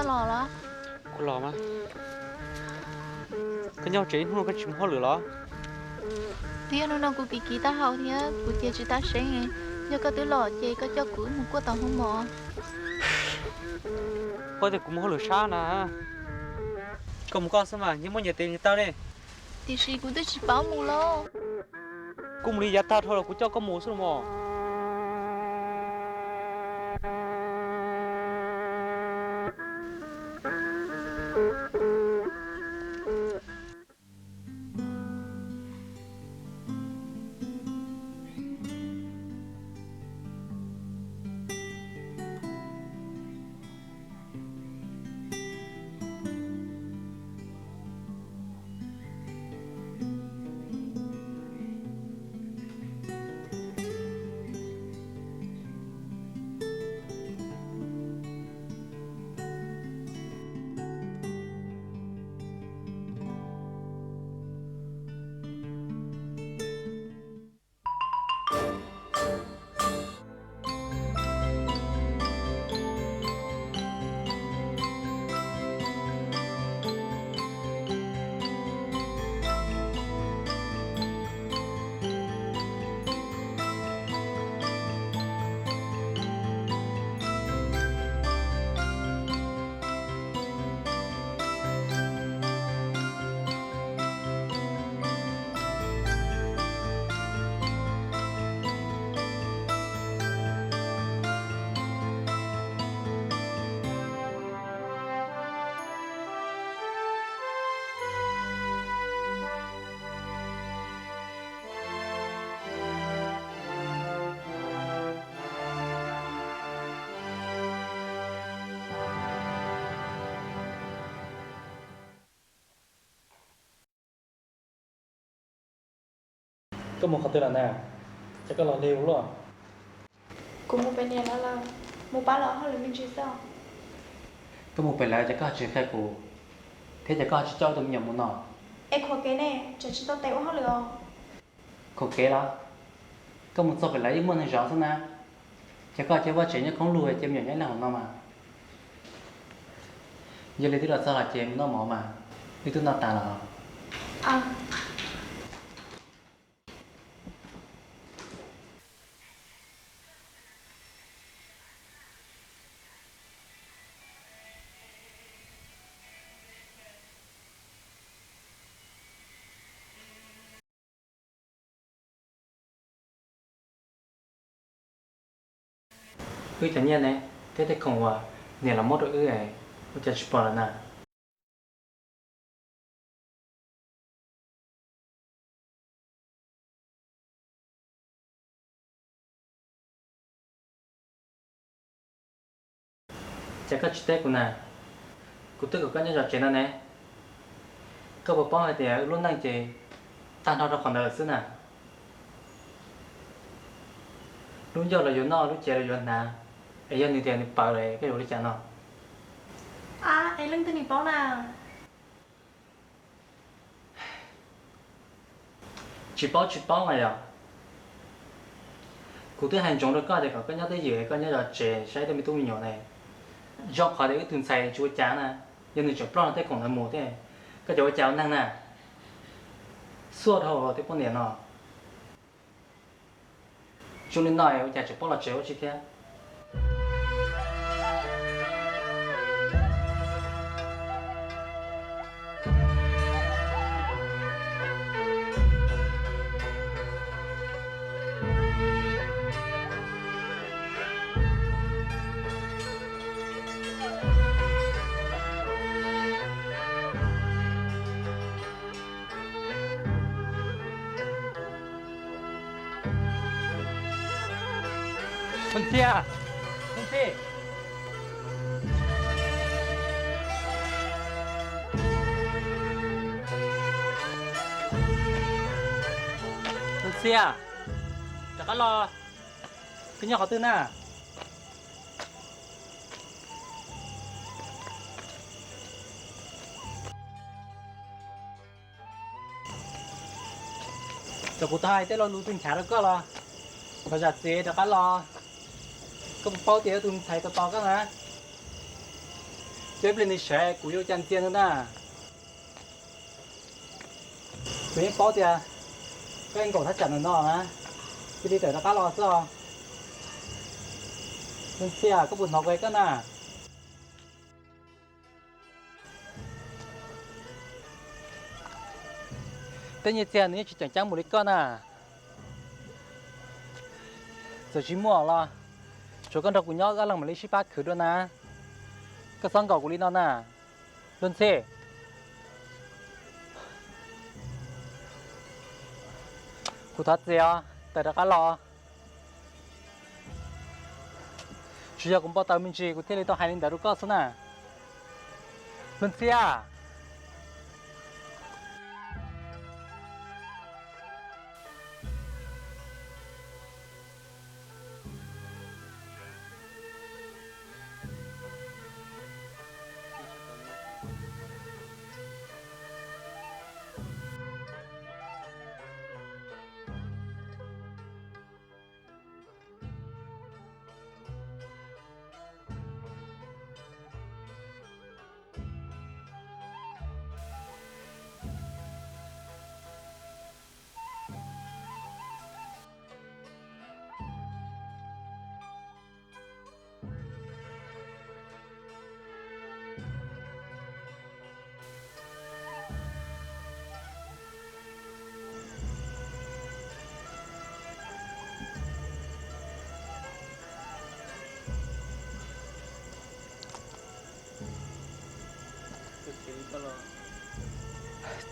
có lò đó. Cô lò mà cái nhau chỉ không có chim hoa lửa đó. Thì anh nó cũng kỳ ta hậu thì cũng chia chỉ ta sáng nghe. Nhớ có tứ lò chơi có cho củi một quả tàu không mò. Có thể cũng hoa lửa xa nè. Còn một con sao mà nhưng mà nhiều tiền như tao đây. Thì xì cũng tới chỉ bảo mù lâu. Cũng đi giá tao thôi là cũng cho có mua số mò. Có một khẩu tư là nào? Chắc có lò liều luôn. Cũng một bên này đó là một bá lò hơn là mình chỉ sao. Có một bài lại chắc có chuyện khai cụ. Thế chắc có cho tụi mình một nọ. Em khó cái này, chỉ tao téo hơn lửa. Không kế đó. Có một số bài lại những môn này rõ thế nào. Chắc có chơi vào chuyện như không lùi chém nhỏ nhảy là không nào mà. Giờ lấy tức là sao là chém nó mỏ mà. Đi tức nó tàn là. À. Chẳng nhiên này, thế thì không hòa. Này là một đội ư ấy. Tôi chắc bỏ là nào. Chắc có chút tết của nào. Cụ tức của các nhân trò chuyện này. Các bộ bóng này thì luôn đang chơi. Tan hoa ra khoảng đời xứ nào. Lúc giờ là yếu nọ, lúc chơi là yếu nào. Ấy giờ như thế này bảo lại cái đồ đi chả nọ. À, em lưng tên này bao nào. Chỉ báo này à. Cụ tức hành trong đó có thể có các nhân tới gì, các nhân trò chơi sẽ được mấy tụi mình nhỏ này. Do khỏi đấy cái tuần xài chúa chán nè. Giờ này chụp plon tới cổng là một thế. Cái chỗ cháu năng nè. Suốt hồ tới con nền nọ. Chúng nên nói nhà chụp bao là chéo chứ kia. Con xe à? Con xe. Con xe à? Chả có lo. Cái nhỏ có tư nà. Chả cụ thai tới lo nụ tình trả được có lo. Có giặt xe chả có lo. Có bao tiền tụi thầy to to các hả? tiếp lên đi xe cú yêu chăn tiền nữa nè cú yên bỏ tiền cái anh cổ thắt chặt nó á cái đi tới nó cá lò sao nên xe có buồn học về cái nè tên như tiền này chỉ chẳng chẳng một cái con à giờ chỉ mua lo chỗ con đọc của nhau ra lòng mà lấy ship bát khử đó nè cái xong cầu của linh nó nè luôn xe cụ thật gì à tại đã cá lò chủ nhà cũng bảo tao mình chỉ cụ thể là tao hai linh đã được có số nè luôn xe à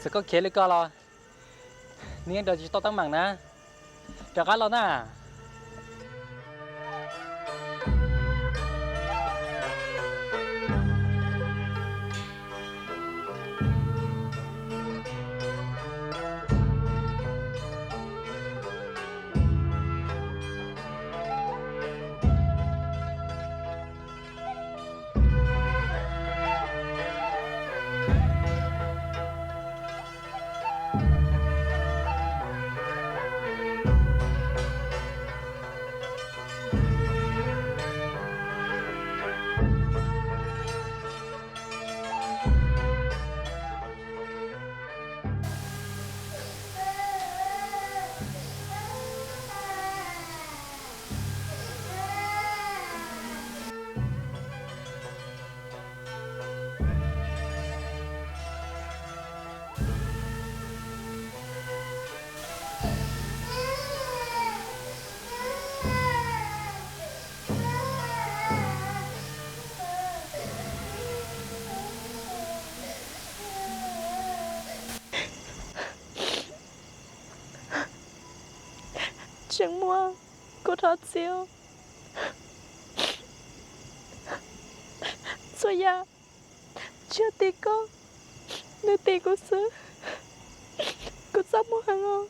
sẽ có kia lấy co loนี่เดี๋ยวจะต้องมั่งนะเดี๋ยวกันเราน่ะChẳng mua cô thật siêu Rồi ya Chưa tì cô Nếu tì cô xứ Cô sắp mua hàng ngon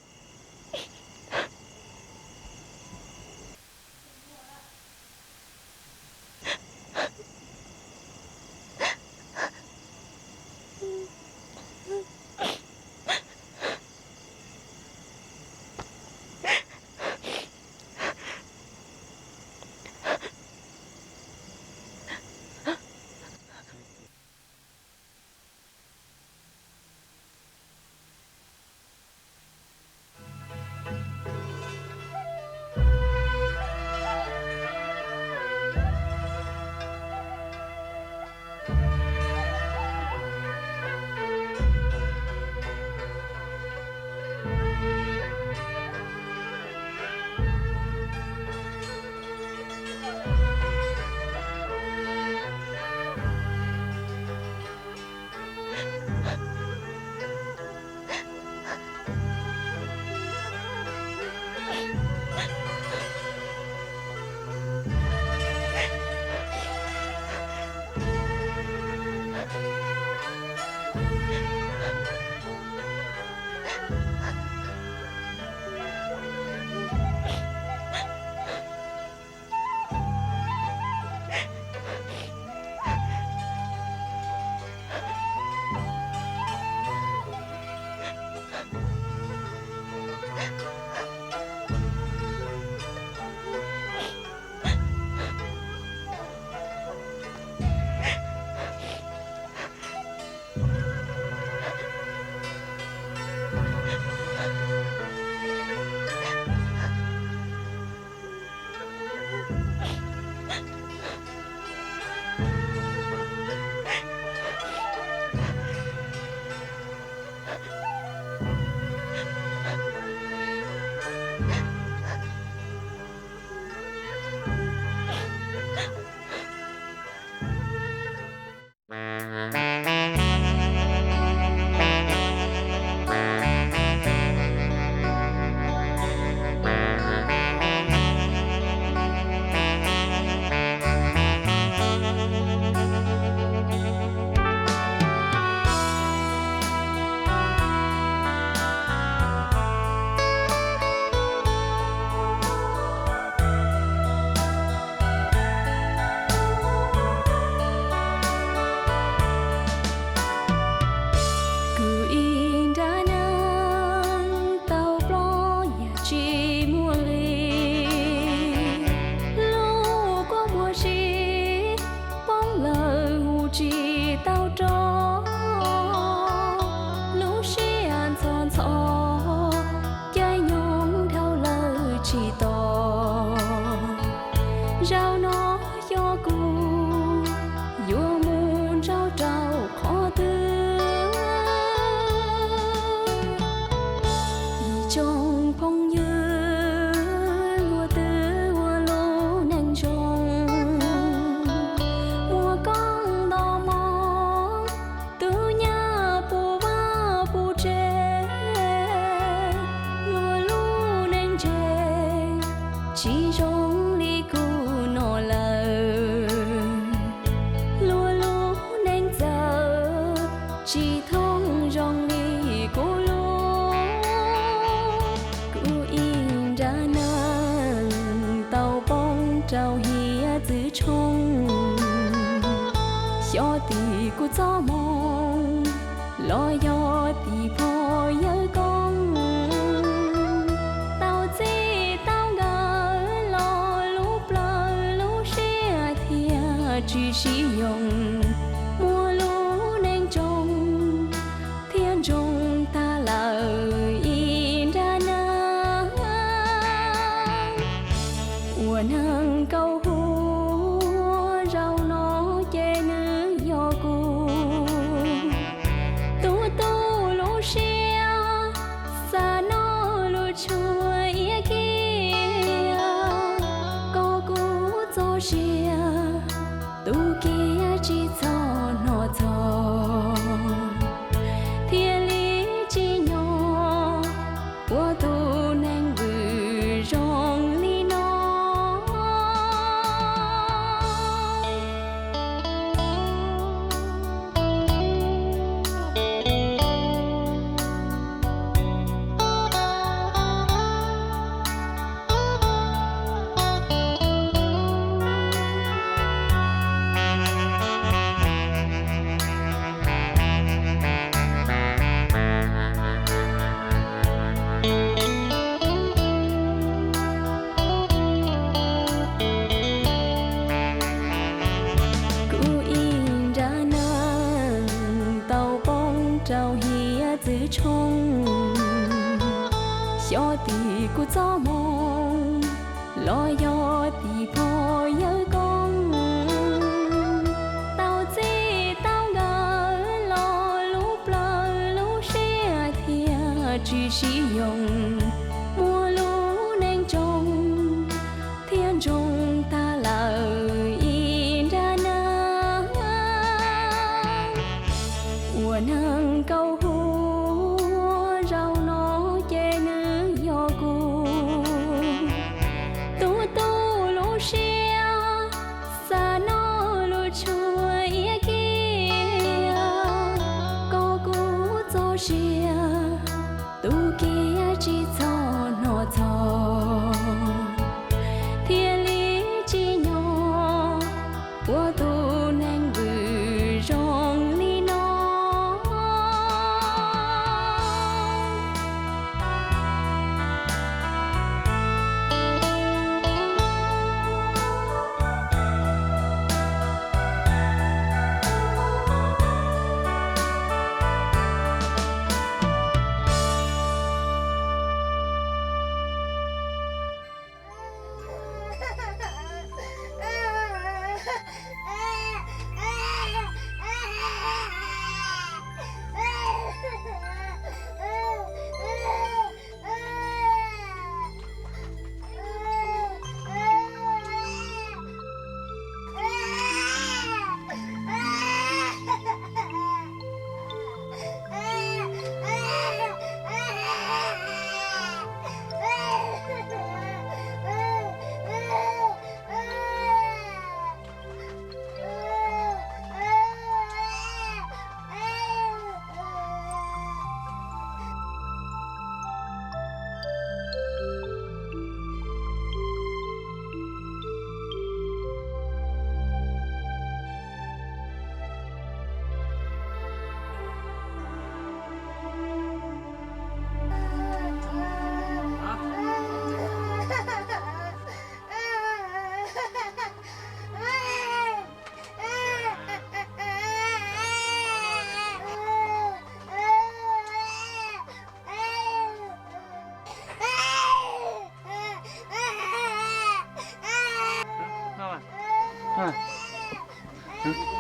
à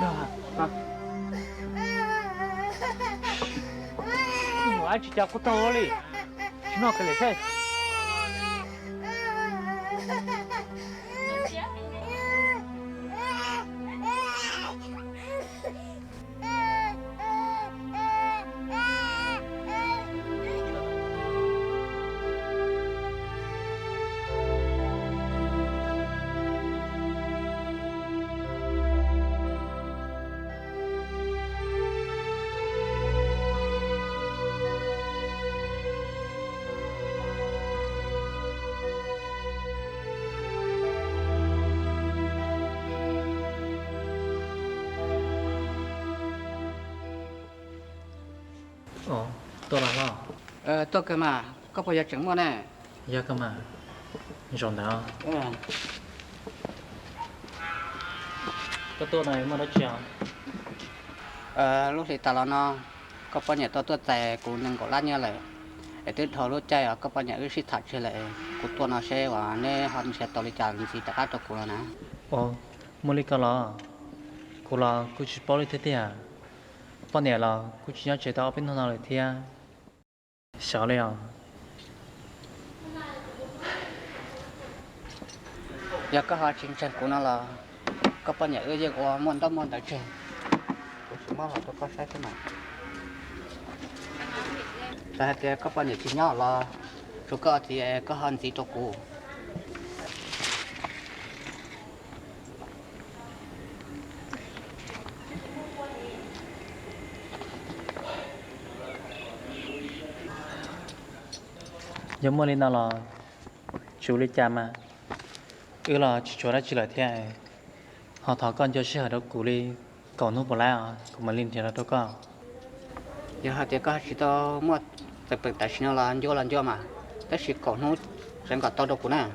đó à không ai chỉ cho cô to đi chúng nó cái này thế ồ tôi là lo tôi cơ mà có bao giờ chẳng mua nè giờ cơ mà rồi đó cái tôi này mà nó chèo lúc thì ta là nó có bao nhiêu tôi chạy cũng đừng có lát như lại để tôi thổi lúc chạy có bao nhiêu cái xịt thật chứ lại cũng tôi nó sẽ và nên họ sẽ tàu đi chạm gì tất cả tôi cũng là nè ồ mua đi cái lo cô là cô chỉ bảo đi thế thế à bao nhiêu là cô chỉ nhớ chạy tao bên nào lại thế à saoเลยอ่ะ giờ có họ chính sách của nó là có bao nhiêu cái gì của món đó món đại trên tôi chỉ mong là tôi có sai thế nào tại thì có bao nhiêu chỉ nhỏ là chỗ có thì có hơn gì cho cô giống như nào là chú lấy cha mà là chú đã chỉ là thế này họ thọ con cho sĩ ở đâu cụ đi còn nó bỏ lại à cũng mà liên thì là đâu có giờ họ thì có chỉ to mua tập tập tại sao là anh vô mà tất chỉ còn nó chẳng có to đâu của nè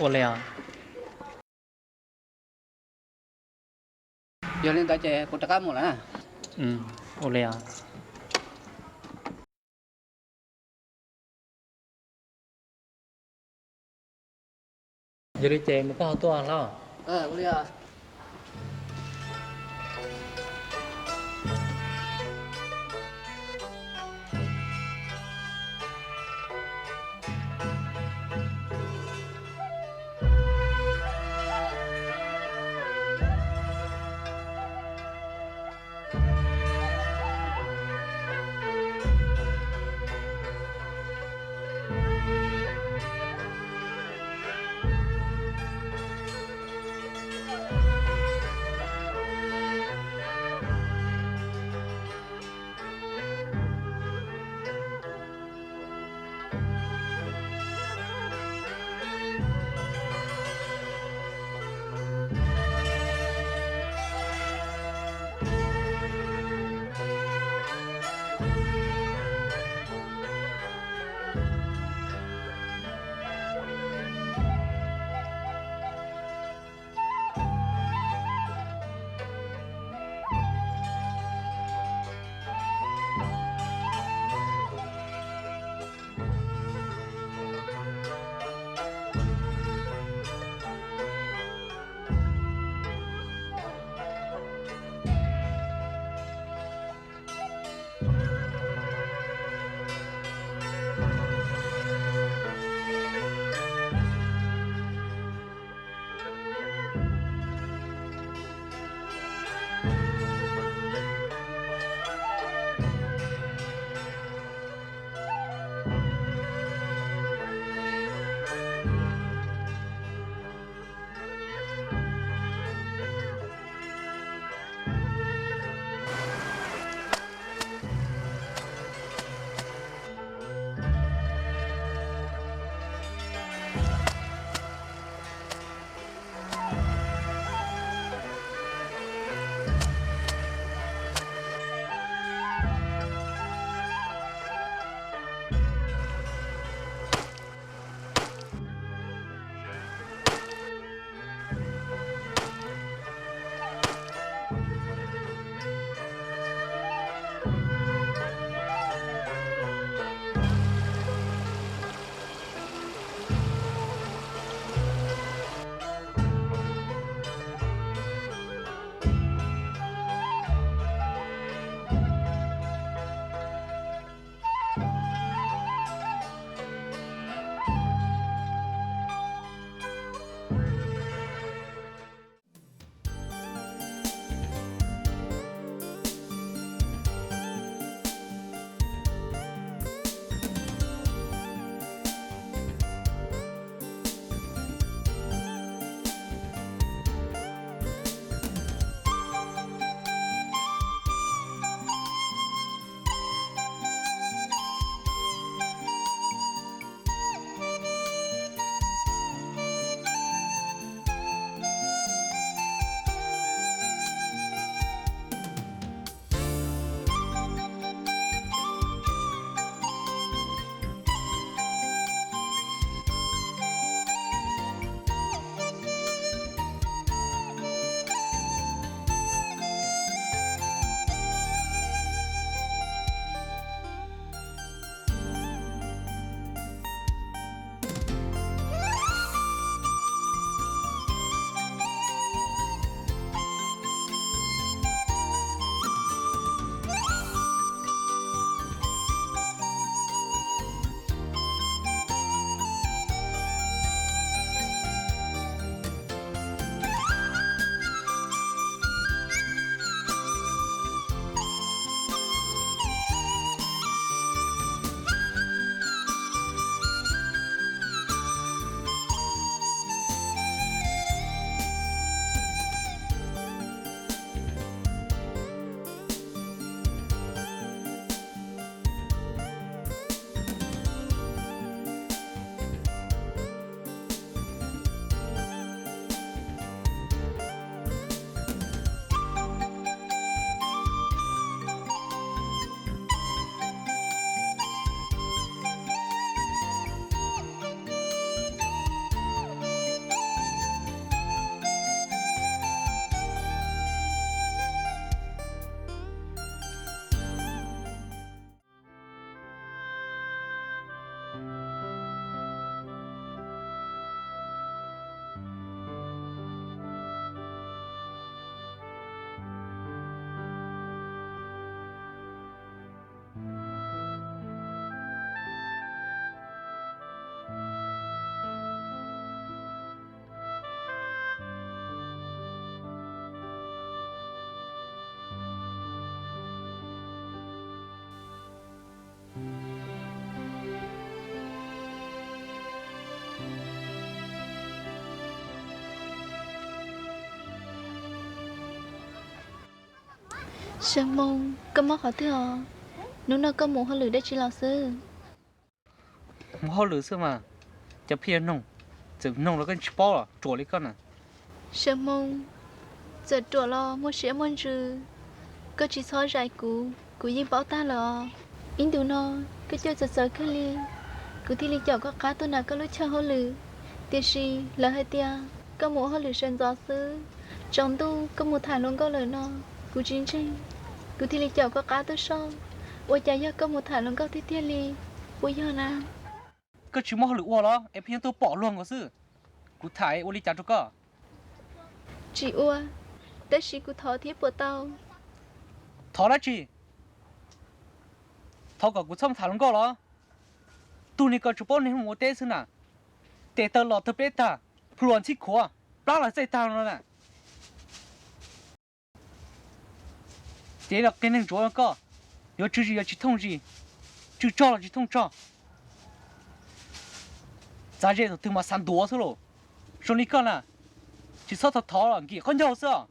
ô lê à giờ lên tại chơi của tất cả một là ô lê à giờ đi chơi mới có hao toa lo ô đi à Sơn mông, có món khó thứ họ. Nếu nó có muốn họ lử để chỉ lò sư. Một hồi lửa xưa mà chả phiền nông chữ nông là cái chpo à chuột lấy con à Sơn mông, giờ trộn lo mua sữa môn rư. Có chỉ xóa dài cú yên bảo ta lò. In tụ nó, cái cho sợ cái li. Cú thì li chọn có cá tôi nào có lúc cho họ lử. Tiếc gì, lỡ hay tia, có muốn họ lử sơn gió sư. Trong tu, có một thả luôn có lời nó. Cú chính trình, cú thì li chọn có cá tôi xong. Ôi chả do có một thả luôn có thiết li. Ôi giờ nào. cái chữ một lửa đó em phiền tôi bỏ luôn có sự cụ thải ô li chả cho cơ Chị ua, tất sĩ của thọ thiết của tao. thọ là chi thọ cả cụ xong thả luôn có đó tu này có chụp bao nhiêu một tết xưa nè tết tao lọt tập tết ta phuan chiếc khóa đó là dây tao rồi nè thế là cái này rồi có有只是要去通知就照了就通照咱这都他妈3多次了说你干了chỉ sao thật thọ là gì con nhau sao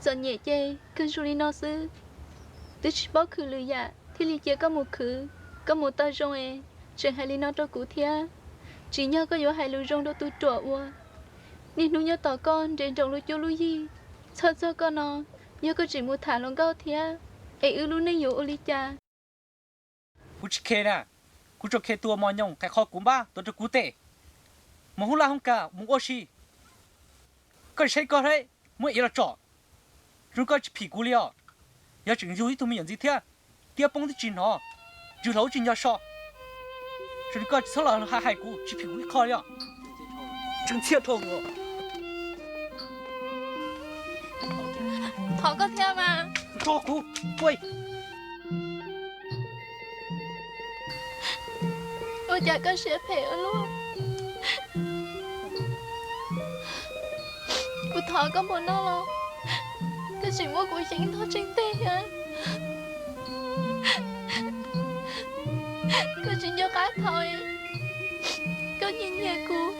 Giờ nhẹ chê, cơn rù đi nó sư. Tôi chỉ bảo khử lừa dạ, thì lý chê có một khử, có một tờ rong e, chẳng hay lý nó cho cụ thia. Chỉ nhớ có dấu hai lừa rong đâu tôi trọ ua. Nên nó nhớ tỏ con, trên trọng lừa chỗ lừa gì. Sao con nó, nhớ có chỉ một thả lòng cao thia. Ê ư luôn nên dấu ô lý cha. cú chỉ kê nè cú cho kê tua mò nhông cái kho cúm ba tôi cho cú tệ mà hú la không cả muốn ô xì cái谁có đấy muốn ý là trọ rồi có chỉ cú liao giờ chừng vui tụi mình nhận gì thế tia bông thì chín họ dù lâu chín giờ sọ rồi có sao là hai cú chỉ cú kho liao chừng chết thôi ngô Thọ có thia mà. cho cú quay Ôi chả có sẽ phê ở luôn. Cụ thọ có một nó lo. Cái gì mua của chính thọ chính tê hả? Cái gì cho cá thôi. Cái gì nhà cụ.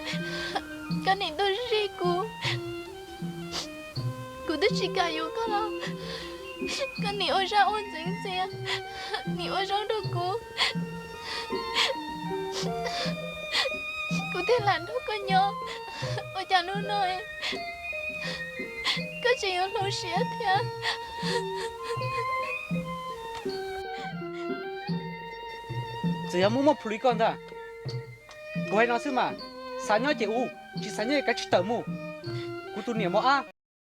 Cái này tôi riêng cụ. Cụ tôi chỉ cả yêu có lo. Cái này ôi ra ôn dính xe. Này ôi ra được cụ. Cụ thế làm thôi có nhớ. Ôi chà nó nói. Cái gì ở lâu xía thế. chỉ muốn một phụ con thôi cô hay nói xưa mà sáng nhớ chị u chỉ sáng nhớ cái chỉ tờ mu cô tu niệm mà